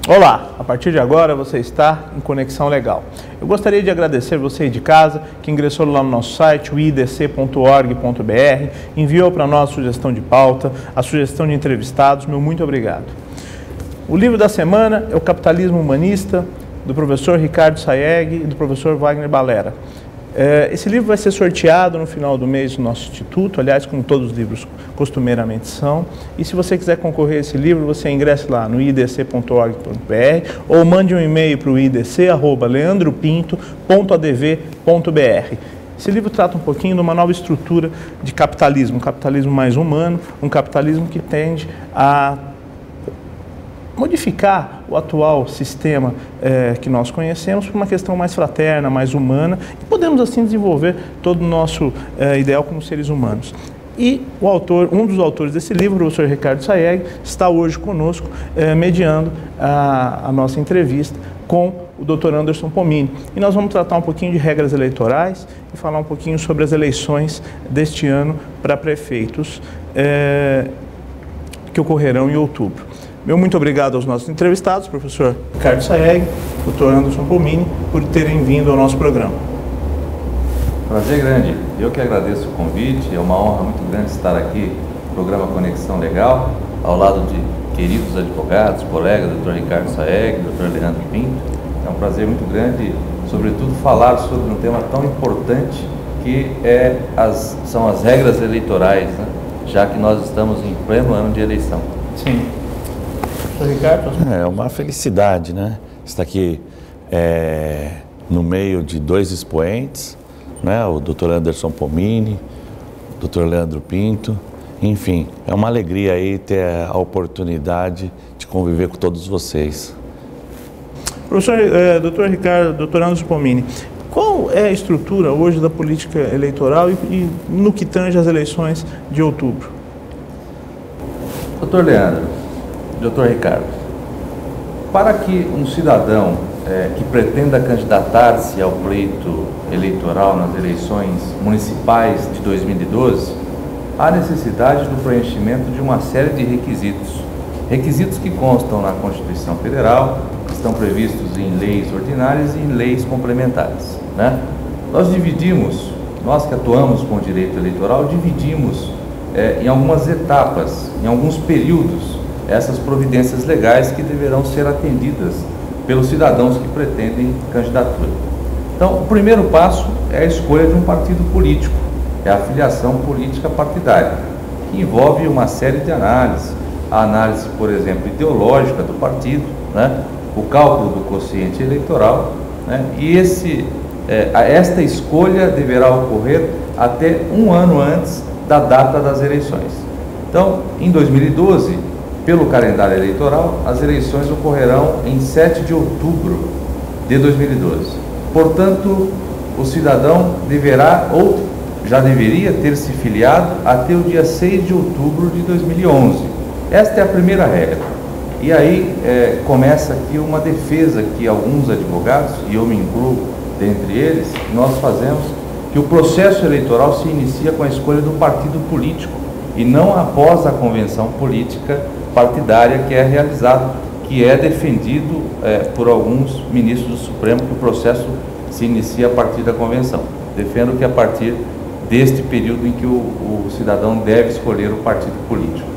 Olá, a partir de agora você está em Conexão Legal. Eu gostaria de agradecer você de casa que ingressou lá no nosso site, o idc.org.br, enviou para nós a sugestão de pauta, a sugestão de entrevistados, meu muito obrigado. O livro da semana é O Capitalismo Humanista, do professor Ricardo Sayegh e do professor Wagner Balera. Esse livro vai ser sorteado no final do mês no nosso instituto, aliás, como todos os livros costumeiramente são. E se você quiser concorrer a esse livro, você ingresse lá no idc.org.br ou mande um e-mail para o idc@leandropinto.adv.br. Esse livro trata um pouquinho de uma nova estrutura de capitalismo, um capitalismo mais humano, um capitalismo que tende a modificar o atual sistema que nós conhecemos por uma questão mais fraterna, mais humana, e podemos assim desenvolver todo o nosso ideal como seres humanos. E o autor, um dos autores desse livro, o professor Ricardo Sayegh, está hoje conosco, mediando a nossa entrevista com o Dr. Anderson Pomini. E nós vamos tratar um pouquinho de regras eleitorais e falar um pouquinho sobre as eleições deste ano para prefeitos que ocorrerão em outubro. Meu muito obrigado aos nossos entrevistados, professor Ricardo Sayegh, Dr. Anderson Pomini, por terem vindo ao nosso programa. Prazer grande. Eu que agradeço o convite. É uma honra muito grande estar aqui no programa Conexão Legal, ao lado de queridos advogados, colegas, Dr. Ricardo Sayegh, Dr. Leandro Pinto. É um prazer muito grande, sobretudo, falar sobre um tema tão importante que são as regras eleitorais, né? Já que nós estamos em pleno ano de eleição. Sim. Ricardo? É uma felicidade, né? Estar aqui no meio de dois expoentes, né? O Dr. Anderson Pomini, o Dr. Leandro Pinto. Enfim, é uma alegria aí ter a oportunidade de conviver com todos vocês. Professor, Dr. Ricardo, Dr. Anderson Pomini, qual é a estrutura hoje da política eleitoral e no que tange as eleições de outubro? Dr. Leandro, Dr. Ricardo, para que um cidadão que pretenda candidatar-se ao pleito eleitoral nas eleições municipais de 2012, há necessidade do preenchimento de uma série de requisitos que constam na Constituição Federal, que estão previstos em leis ordinárias e em leis complementares, né? Nós que atuamos com o direito eleitoral, dividimos em algumas etapas, em alguns períodos, essas providências legais que deverão ser atendidas pelos cidadãos que pretendem candidatura. Então, o primeiro passo é a escolha de um partido político, é a filiação política partidária, que envolve uma série de análises, a análise, por exemplo, ideológica do partido, né? O cálculo do quociente eleitoral, né? E esta escolha deverá ocorrer até um ano antes da data das eleições. Então, em 2012, pelo calendário eleitoral, as eleições ocorrerão em 7 de outubro de 2012. Portanto, o cidadão deverá ou já deveria ter se filiado até o dia 6 de outubro de 2011. Esta é a primeira regra. E aí começa aqui uma defesa que alguns advogados, e eu me incluo dentre eles, nós fazemos, que o processo eleitoral se inicia com a escolha do partido político e não após a convenção política partidária que é realizado, que é defendido por alguns ministros do Supremo, que o processo se inicia a partir da convenção. Defendo que a partir deste período em que o cidadão deve escolher o partido político.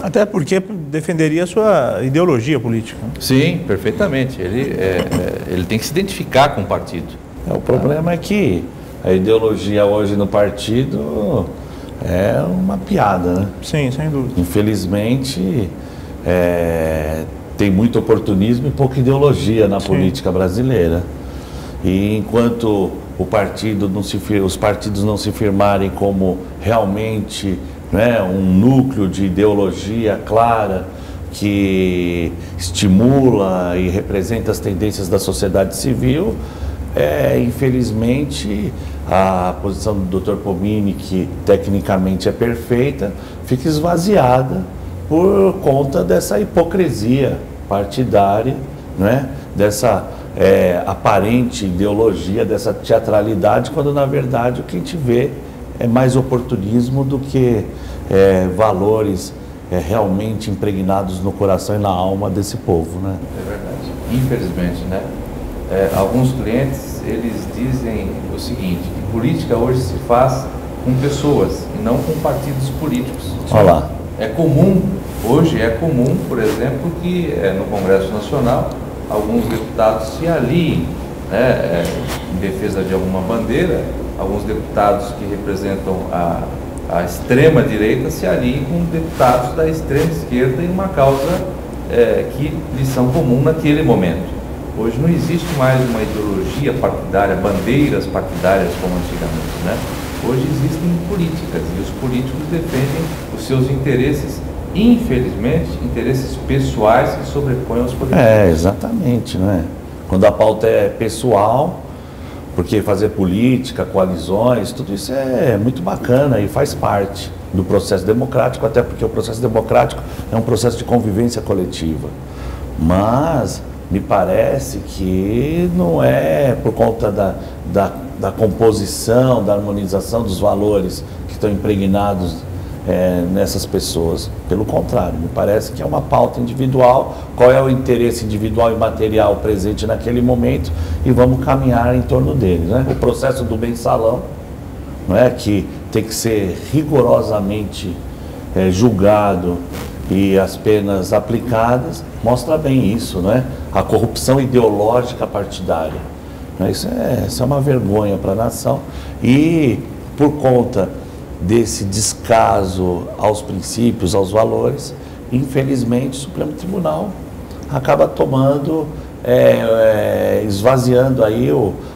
Até porque defenderia a sua ideologia política. Sim, perfeitamente. Ele tem que se identificar com o partido. O problema é que a ideologia hoje no partido é uma piada, né? Sim, sem dúvida. Infelizmente, tem muito oportunismo e pouca ideologia na política brasileira. E enquanto os partidos não se firmarem como realmente, né, um núcleo de ideologia clara que estimula e representa as tendências da sociedade civil, infelizmente a posição do Dr. Pomini, que tecnicamente é perfeita, fica esvaziada por conta dessa hipocrisia partidária, né? Dessa aparente ideologia, dessa teatralidade, quando na verdade o que a gente vê é mais oportunismo do que valores realmente impregnados no coração e na alma desse povo, né? É verdade. Infelizmente, né? Alguns clientes, eles dizem o seguinte, que política hoje se faz com pessoas e não com partidos políticos. Olha lá. Hoje é comum, por exemplo, que no Congresso Nacional alguns deputados se aliem, né, em defesa de alguma bandeira, alguns deputados que representam a extrema-direita se aliem com deputados da extrema-esquerda em uma causa que lhes são comum naquele momento. Hoje não existe mais uma ideologia partidária, bandeiras partidárias como antigamente, né? Hoje existem políticas e os políticos defendem os seus interesses, infelizmente, interesses pessoais que sobrepõem aos coletivos. Exatamente, né? Quando a pauta é pessoal, porque fazer política, coalizões, tudo isso é muito bacana e faz parte do processo democrático, até porque o processo democrático é um processo de convivência coletiva. Mas me parece que não é por conta da composição, da harmonização dos valores que estão impregnados nessas pessoas. Pelo contrário, me parece que é uma pauta individual, qual é o interesse individual e material presente naquele momento e vamos caminhar em torno dele, né? O processo do mensalão, não é, que tem que ser rigorosamente julgado e as penas aplicadas, mostra bem isso, né? A corrupção ideológica partidária. Isso é uma vergonha para a nação e por conta desse descaso aos princípios, aos valores, infelizmente o Supremo Tribunal acaba tomando, esvaziando aí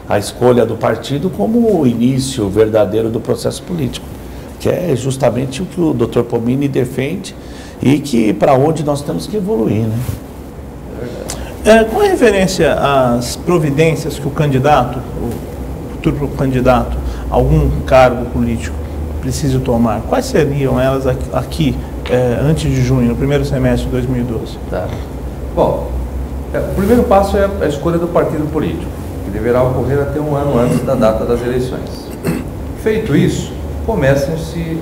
a escolha do partido como o início verdadeiro do processo político, que é justamente o que o Dr. Pomini defende e que para onde nós temos que evoluir, né? Com referência às providências que o candidato, o futuro candidato, a algum cargo político precisa tomar, quais seriam elas aqui, antes de junho, no primeiro semestre de 2012? Tá. Bom, o primeiro passo é a escolha do partido político, que deverá ocorrer até um ano antes da data das eleições. Feito isso, começam-se,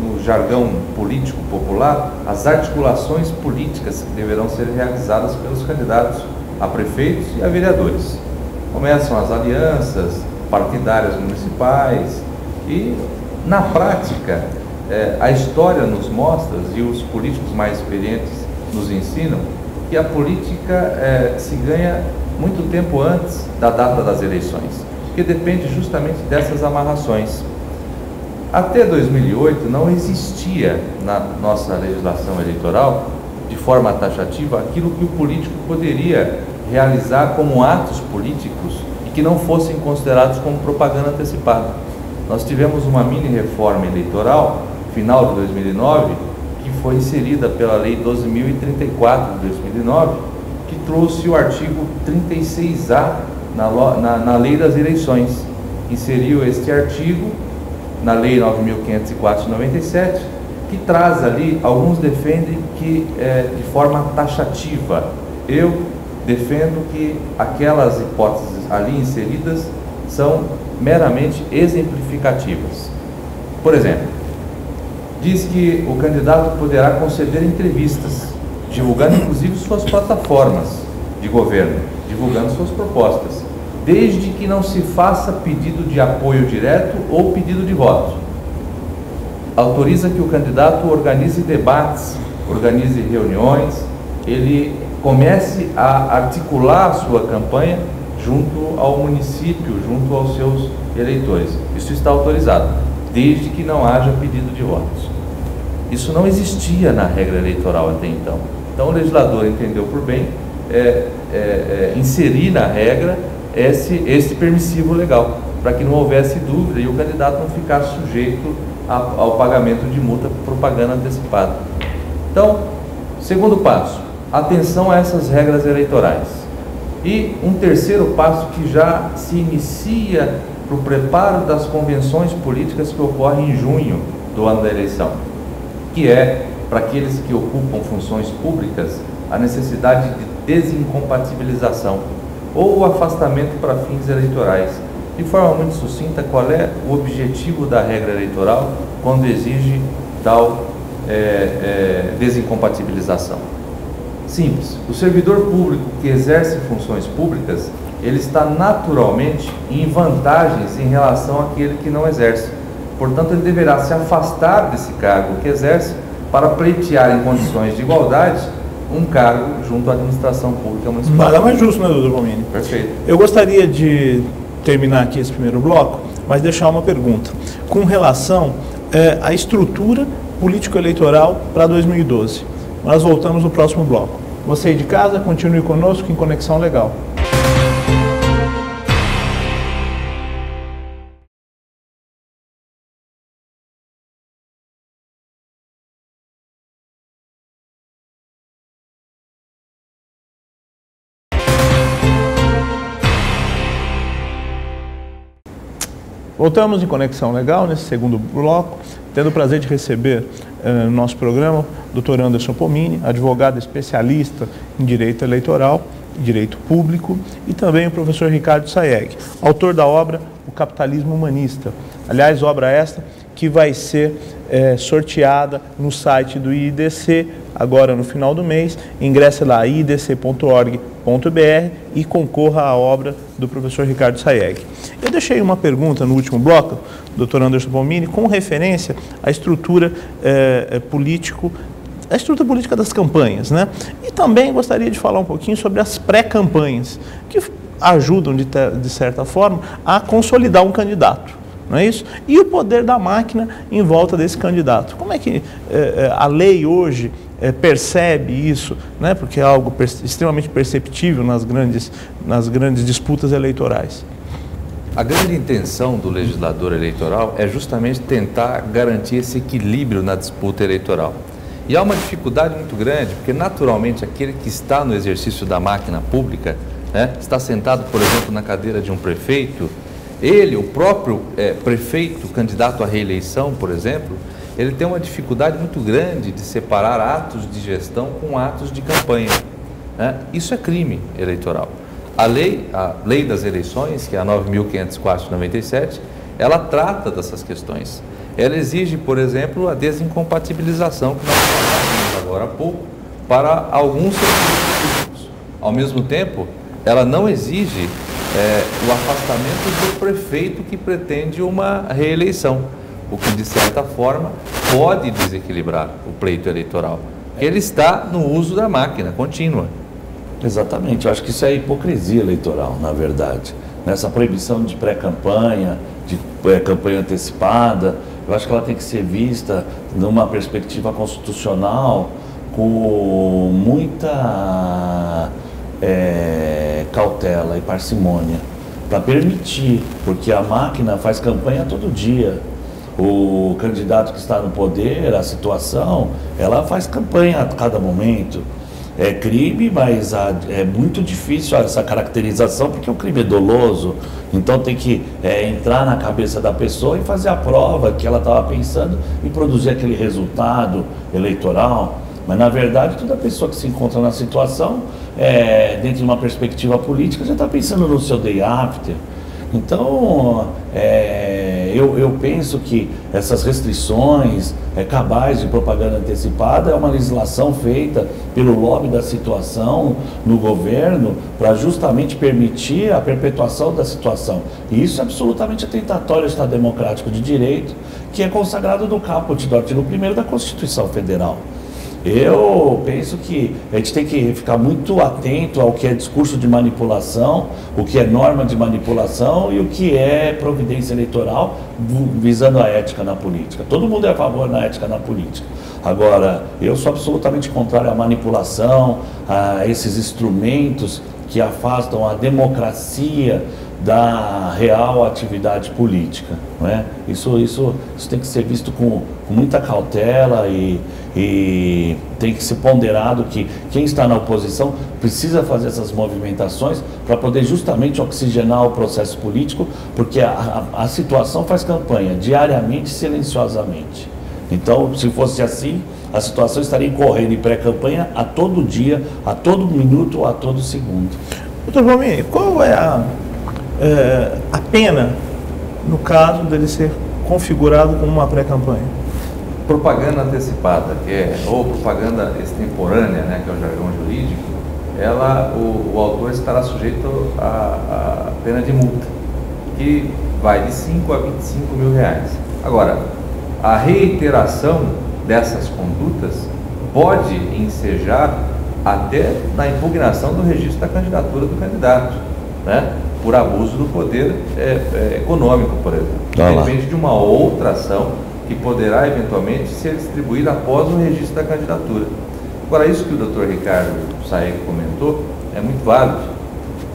no jargão político popular, as articulações políticas que deverão ser realizadas pelos candidatos a prefeitos e a vereadores. Começam as alianças partidárias municipais e, na prática, a história nos mostra, e os políticos mais experientes nos ensinam, que a política se ganha muito tempo antes da data das eleições, que depende justamente dessas amarrações. Até 2008 não existia na nossa legislação eleitoral, de forma taxativa, aquilo que o político poderia realizar como atos políticos e que não fossem considerados como propaganda antecipada. Nós tivemos uma mini reforma eleitoral, final de 2009, que foi inserida pela Lei 12.034 de 2009, que trouxe o artigo 36A na Lei das Eleições. Inseriu este artigo na Lei 9.504 de 97, que traz ali, alguns defendem que de forma taxativa. Eu defendo que aquelas hipóteses ali inseridas são meramente exemplificativas. Por exemplo, diz que o candidato poderá conceder entrevistas, divulgando inclusive suas plataformas de governo, divulgando suas propostas, desde que não se faça pedido de apoio direto ou pedido de voto. Autoriza que o candidato organize debates, organize reuniões, ele comece a articular a sua campanha junto ao município, junto aos seus eleitores. Isso está autorizado, desde que não haja pedido de votos. Isso não existia na regra eleitoral até então. Então o legislador entendeu por bem inserir na regra esse permissivo legal, para que não houvesse dúvida e o candidato não ficasse sujeito ao pagamento de multa por propaganda antecipada. Então, segundo passo, atenção a essas regras eleitorais. E um terceiro passo que já se inicia para o preparo das convenções políticas que ocorrem em junho do ano da eleição, que é, para aqueles que ocupam funções públicas, a necessidade de desincompatibilização ou o afastamento para fins eleitorais. De forma muito sucinta, qual é o objetivo da regra eleitoral quando exige tal desincompatibilização? Simples. O servidor público que exerce funções públicas, ele está naturalmente em vantagens em relação àquele que não exerce. Portanto, ele deverá se afastar desse cargo que exerce para pleitear em condições de igualdade um cargo junto à administração pública municipal. Nada mais justo, né, doutor Pomini? Perfeito. Eu gostaria de terminar aqui esse primeiro bloco, mas deixar uma pergunta. Com relação à estrutura político-eleitoral para 2012. Nós voltamos no próximo bloco. Você aí de casa, continue conosco em Conexão Legal. Voltamos em Conexão Legal, nesse segundo bloco, tendo o prazer de receber no nosso programa o Dr. Anderson Pomini, advogado especialista em Direito Eleitoral, Direito Público, e também o professor Ricardo Sayegh, autor da obra O Capitalismo Humanista. Aliás, obra esta que vai ser sorteada no site do IDC, agora no final do mês. Ingresse lá, idc.org.br, e concorra à obra do professor Ricardo Sayegh. Eu deixei uma pergunta no último bloco, Dr. Anderson Pomini, com referência à estrutura a estrutura política das campanhas, né? E também gostaria de falar um pouquinho sobre as pré-campanhas, que ajudam, de certa forma, a consolidar um candidato, não é isso? E o poder da máquina em volta desse candidato. Como é que a lei hoje percebe isso, né? Porque é algo extremamente perceptível nas grandes disputas eleitorais. A grande intenção do legislador eleitoral é justamente tentar garantir esse equilíbrio na disputa eleitoral. E há uma dificuldade muito grande, porque naturalmente aquele que está no exercício da máquina pública, né, está sentado, por exemplo, na cadeira de um prefeito, ele, o próprio prefeito, candidato à reeleição, por exemplo, ele tem uma dificuldade muito grande de separar atos de gestão com atos de campanha, né? Isso é crime eleitoral. A lei das eleições, que é a 9.504/97, ela trata dessas questões. Ela exige, por exemplo, a desincompatibilização, que nós falamos agora há pouco, para alguns serviços públicos. Ao mesmo tempo, ela não exige o afastamento do prefeito que pretende uma reeleição, o que, de certa forma, pode desequilibrar o pleito eleitoral. Ele está no uso da máquina contínua. Exatamente, eu acho que isso é hipocrisia eleitoral, na verdade. Nessa proibição de pré-campanha, de campanha antecipada, eu acho que ela tem que ser vista numa perspectiva constitucional com muita cautela e parcimônia, para permitir, porque a máquina faz campanha todo dia. O candidato que está no poder, a situação, ela faz campanha a cada momento. É crime, mas é muito difícil essa caracterização, porque o crime é doloso, então tem que entrar na cabeça da pessoa e fazer a prova que ela estava pensando e produzir aquele resultado eleitoral. Mas, na verdade, toda pessoa que se encontra na situação, dentro de uma perspectiva política, já está pensando no seu day after. Então, eu penso que essas restrições cabais de propaganda antecipada é uma legislação feita pelo lobby da situação no governo para justamente permitir a perpetuação da situação. E isso é absolutamente atentatório ao Estado Democrático de Direito, que é consagrado no caput do artigo 1º da Constituição Federal. Eu penso que a gente tem que ficar muito atento ao que é discurso de manipulação, o que é norma de manipulação e o que é providência eleitoral visando a ética na política. Todo mundo é a favor da ética na política. Agora, eu sou absolutamente contrário à manipulação, a esses instrumentos que afastam a democracia da real atividade política, não é? Isso tem que ser visto com muita cautela e tem que ser ponderado que quem está na oposição precisa fazer essas movimentações para poder justamente oxigenar o processo político, porque a situação faz campanha diariamente, silenciosamente. Então, se fosse assim, a situação estaria correndo em pré-campanha a todo dia, a todo minuto, a todo segundo. Doutor Pomini, qual é a pena no caso dele ser configurado como uma pré-campanha? propaganda antecipada, ou propaganda extemporânea, né, que é o jargão jurídico, o autor estará sujeito a pena de multa, que vai de 5 a 25 mil reais. Agora, a reiteração dessas condutas pode ensejar até na impugnação do registro da candidatura do candidato, né, por abuso do poder econômico, por exemplo. Depende de uma outra ação que poderá eventualmente ser distribuída após o registro da candidatura. Agora, isso que o Dr. Ricardo Saeg comentou é muito válido.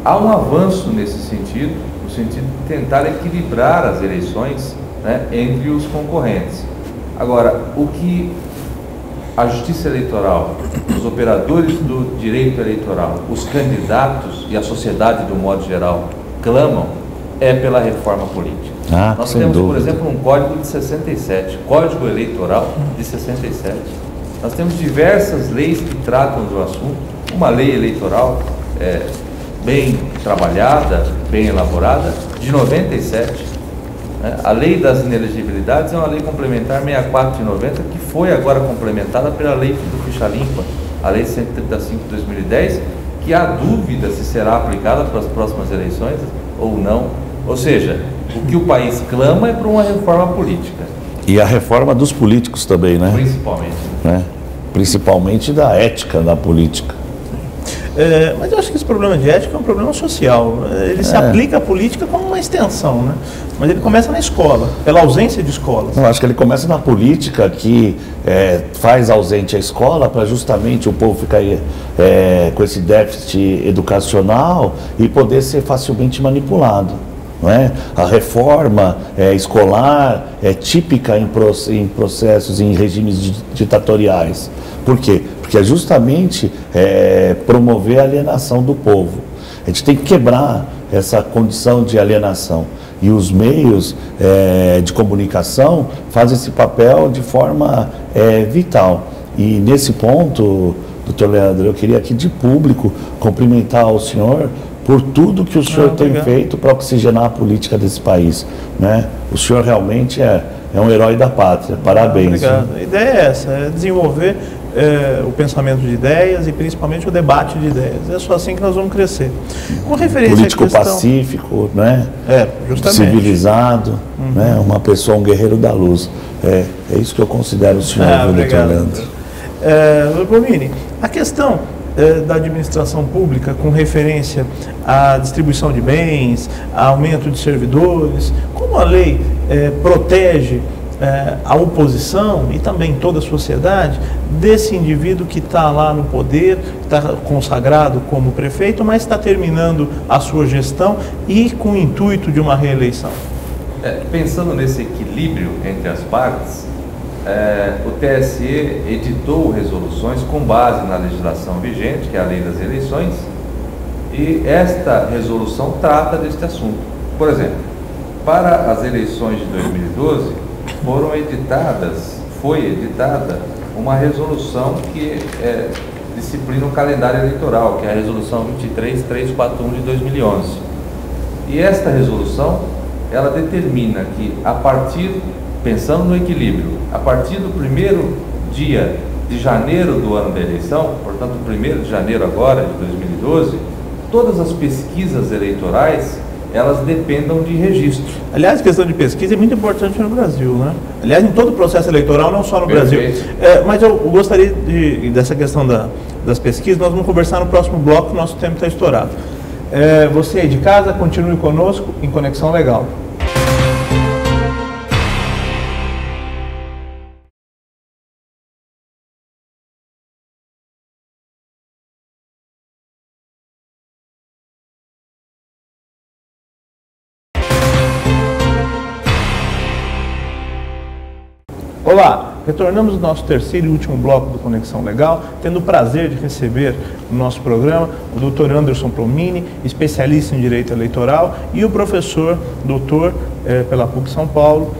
Há um avanço nesse sentido, no sentido de tentar equilibrar as eleições, né, entre os concorrentes. Agora, o que a Justiça Eleitoral, os operadores do direito eleitoral, os candidatos e a sociedade de um modo geral clamam é pela reforma política. Nós temos, por exemplo, um código de 67, Código Eleitoral de 67. Nós temos diversas leis que tratam do assunto, uma lei eleitoral bem trabalhada, bem elaborada, de 97. A lei das inelegibilidades é uma lei complementar 64 de 90, que foi agora complementada pela lei do Ficha Limpa, a lei 135 de 2010, que há dúvida se será aplicada para as próximas eleições ou não. Ou seja, o que o país clama é por uma reforma política. E a reforma dos políticos também, né? Principalmente. Né? Principalmente da ética da política. Mas eu acho que esse problema de ética é um problema social. Ele se aplica à política como uma extensão, né? Mas ele começa na escola, pela ausência de escolas. Eu acho que ele começa na política, que faz ausente a escola para justamente o povo ficar com esse déficit educacional e poder ser facilmente manipulado. Não é? A reforma escolar é típica em processos, em regimes ditatoriais. Por quê? Porque é justamente promover a alienação do povo. A gente tem que quebrar essa condição de alienação. E os meios de comunicação fazem esse papel de forma vital. E nesse ponto, doutor Leandro, eu queria aqui de público cumprimentar o senhor por tudo que o senhor tem feito para oxigenar a política desse país, né? O senhor realmente é um herói da pátria. Parabéns. Obrigado. A ideia é essa, é desenvolver o pensamento de ideias e principalmente o debate de ideias. É só assim que nós vamos crescer. Com referência político à questão... pacífico, né? Justamente. Civilizado, né? Uma pessoa, um guerreiro da luz. É isso que eu considero o senhor, doutor Leandro. Bomini, a questão da administração pública com referência à distribuição de bens, aumento de servidores, como a lei protege a oposição e também toda a sociedade desse indivíduo que está lá no poder, está consagrado como prefeito, mas está terminando a sua gestão e com o intuito de uma reeleição? Pensando nesse equilíbrio entre as partes, o TSE editou resoluções com base na legislação vigente, que é a Lei das Eleições, e esta resolução trata deste assunto. Por exemplo, para as eleições de 2012, foi editada uma resolução que disciplina o calendário eleitoral, que é a resolução 23341 de 2011. E esta resolução, ela determina que pensando no equilíbrio, a partir do primeiro dia de janeiro do ano da eleição, portanto, o 1º de janeiro agora, de 2012, todas as pesquisas eleitorais, elas dependam de registro. Aliás, a questão de pesquisa é muito importante no Brasil, né? Aliás, em todo o processo eleitoral, não só no Brasil. Mas eu gostaria dessa questão das pesquisas, nós vamos conversar no próximo bloco, nosso tempo está estourado. Você aí de casa, continue conosco em Conexão Legal. Olá, retornamos ao nosso terceiro e último bloco do Conexão Legal, tendo o prazer de receber no nosso programa o Dr. Anderson Promini, especialista em Direito Eleitoral, e o professor, doutor pela PUC São Paulo,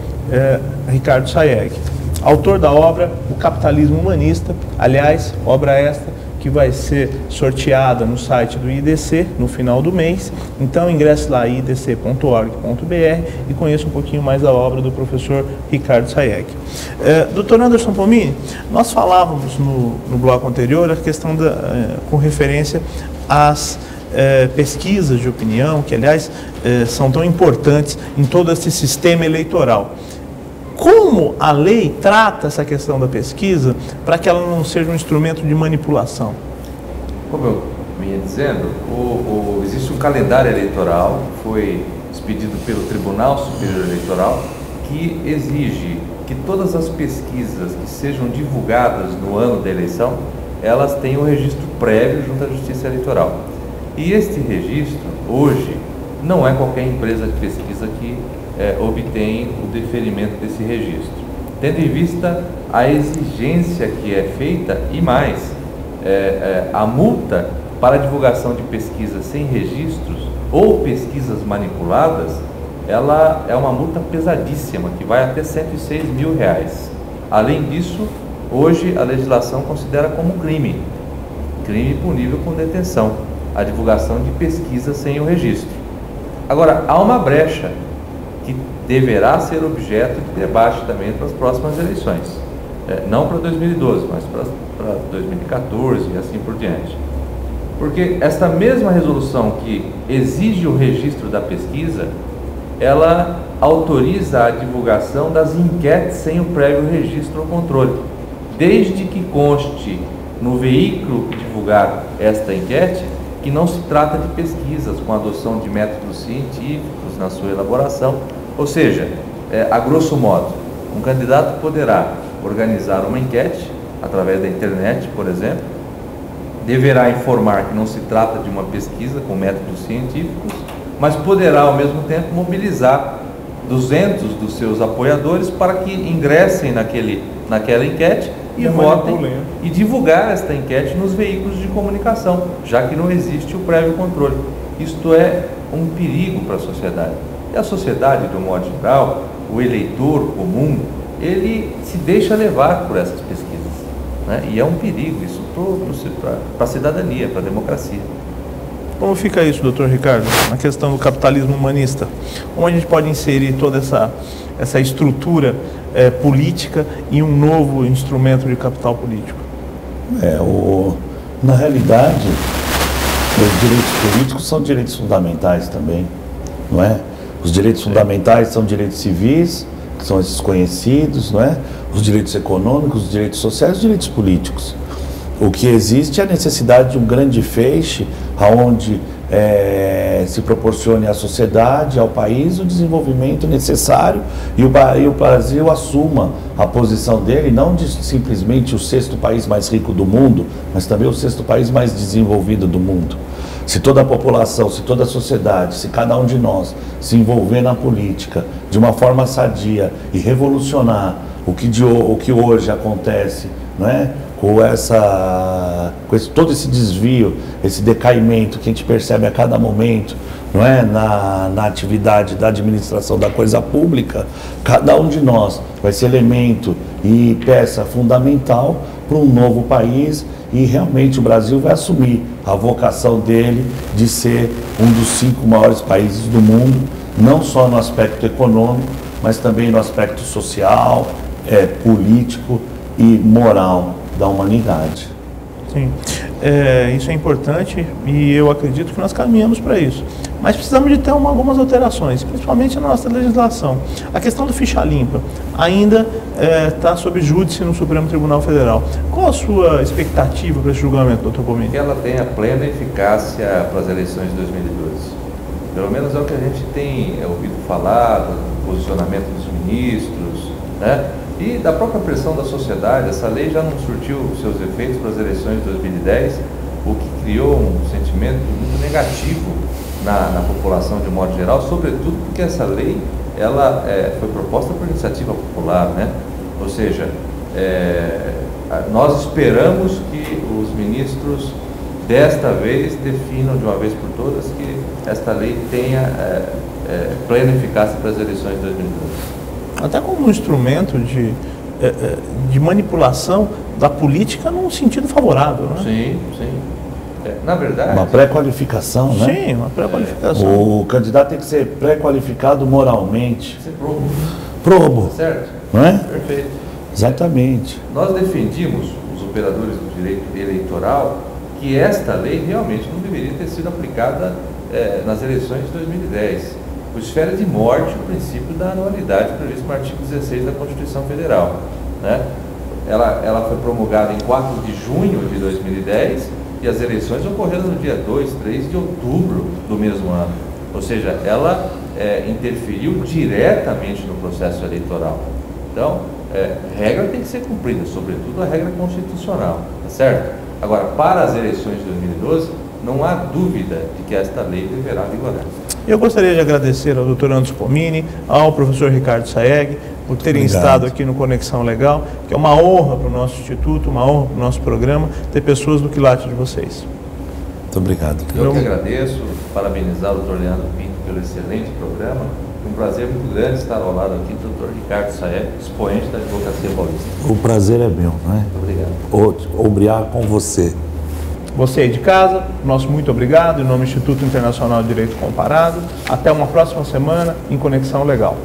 Ricardo Saeg, autor da obra O Capitalismo Humanista, aliás, obra esta que vai ser sorteada no site do IDC no final do mês. Então ingresse lá idc.org.br e conheça um pouquinho mais da obra do professor Ricardo Sayegh. Dr. Anderson Pomini, nós falávamos no bloco anterior a questão com referência às pesquisas de opinião, que aliás são tão importantes em todo esse sistema eleitoral. Como a lei trata essa questão da pesquisa para que ela não seja um instrumento de manipulação? Como eu vinha dizendo, existe um calendário eleitoral que foi expedido pelo Tribunal Superior Eleitoral que exige que todas as pesquisas que sejam divulgadas no ano da eleição, elas tenham um registro prévio junto à Justiça Eleitoral. E este registro, hoje, não é qualquer empresa de pesquisa que obtém o deferimento desse registro. Tendo em vista a exigência que é feita e mais, a multa para a divulgação de pesquisas sem registros ou pesquisas manipuladas, ela é uma multa pesadíssima, que vai até R$106 mil. Além disso, hoje a legislação considera como crime punível com detenção, a divulgação de pesquisas sem o registro. Agora, há uma brecha que deverá ser objeto de debate também para as próximas eleições, não para 2012, mas para 2014 e assim por diante. Porque esta mesma resolução que exige o registro da pesquisa, ela autoriza a divulgação das enquetes sem o prévio registro ou controle, desde que conste no veículo que divulgar esta enquete que não se trata de pesquisas com adoção de métodos científicos na sua elaboração. Ou seja, a grosso modo, um candidato poderá organizar uma enquete através da internet, por exemplo, deverá informar que não se trata de uma pesquisa com métodos científicos, mas poderá ao mesmo tempo mobilizar 200 dos seus apoiadores para que ingressem naquela enquete e votem e divulgar esta enquete nos veículos de comunicação, já que não existe o prévio controle. Isto é um perigo para a sociedade. E a sociedade, de um modo geral, o eleitor comum, ele se deixa levar por essas pesquisas, né? E é um perigo isso para a cidadania, para a democracia. Como fica isso, doutor Ricardo, na questão do capitalismo humanista? Como a gente pode inserir toda essa estrutura política em um novo instrumento de capital político? Na realidade, os direitos políticos são direitos fundamentais também, não é? Os direitos fundamentais são direitos civis, que são esses conhecidos, não é? Os direitos econômicos, os direitos sociais, os direitos políticos. O que existe é a necessidade de um grande feixe onde se proporcione à sociedade, ao país, o desenvolvimento necessário e o Brasil assuma a posição dele, não de simplesmente o 6º país mais rico do mundo, mas também o 6º país mais desenvolvido do mundo. Se toda a população, se toda a sociedade, se cada um de nós se envolver na política de uma forma sadia e revolucionar o que hoje acontece, não é? Com todo esse desvio, esse decaimento que a gente percebe a cada momento, não é? Na atividade da administração da coisa pública, cada um de nós vai ser elemento e peça fundamental para um novo país, e realmente o Brasil vai assumir a vocação dele de ser um dos 5 maiores países do mundo, não só no aspecto econômico, mas também no aspecto social, político e moral da humanidade. Sim, isso é importante e eu acredito que nós caminhamos para isso. Mas precisamos de ter algumas alterações, principalmente na nossa legislação. A questão do ficha limpa ainda está sob júdice no Supremo Tribunal Federal. Qual a sua expectativa para esse julgamento, doutor Pomini? Que ela tenha plena eficácia para as eleições de 2012. Pelo menos é o que a gente tem ouvido falar, do posicionamento dos ministros, né? E da própria pressão da sociedade. Essa lei já não surtiu seus efeitos para as eleições de 2010, o que criou um sentimento muito negativo na população de um modo geral, sobretudo porque essa lei ela foi proposta por iniciativa popular, né? Ou seja, nós esperamos que os ministros desta vez definam de uma vez por todas que esta lei tenha plena eficácia para as eleições de 2012. Até como um instrumento de de manipulação da política num sentido favorável, né? Sim, sim. Na verdade... Uma pré-qualificação, né? Sim, uma pré-qualificação. O candidato tem que ser pré-qualificado moralmente. Ser probo. Probo. Certo? Não é? Perfeito. Exatamente. Nós defendimos, os operadores do direito eleitoral, que esta lei realmente não deveria ter sido aplicada nas eleições de 2010. Pois fere de morte o princípio da anualidade previsto no artigo 16 da Constituição Federal, né? Ela foi promulgada em 4 de junho de 2010 e as eleições ocorreram no dia 2, 3 de outubro do mesmo ano. Ou seja, ela interferiu diretamente no processo eleitoral. Então, regra tem que ser cumprida, sobretudo a regra constitucional, tá certo? Agora, para as eleições de 2012, não há dúvida de que esta lei deverá vigorar. Eu gostaria de agradecer ao Dr. Anderson Comini, ao professor Ricardo Saeg, por terem estado aqui no Conexão Legal, que é uma honra para o nosso instituto, uma honra para o nosso programa, ter pessoas do quilate de vocês. Muito obrigado. Eu que agradeço, parabenizar o Dr. Leandro Pinto pelo excelente programa. Um prazer muito grande estar ao lado aqui do Dr. Ricardo Saeg, expoente da advocacia paulista. O prazer é meu, não é? Obrigado. Obrigado com você. Você aí de casa, nosso muito obrigado, em nome do Instituto Internacional de Direito Comparado. Até uma próxima semana em Conexão Legal.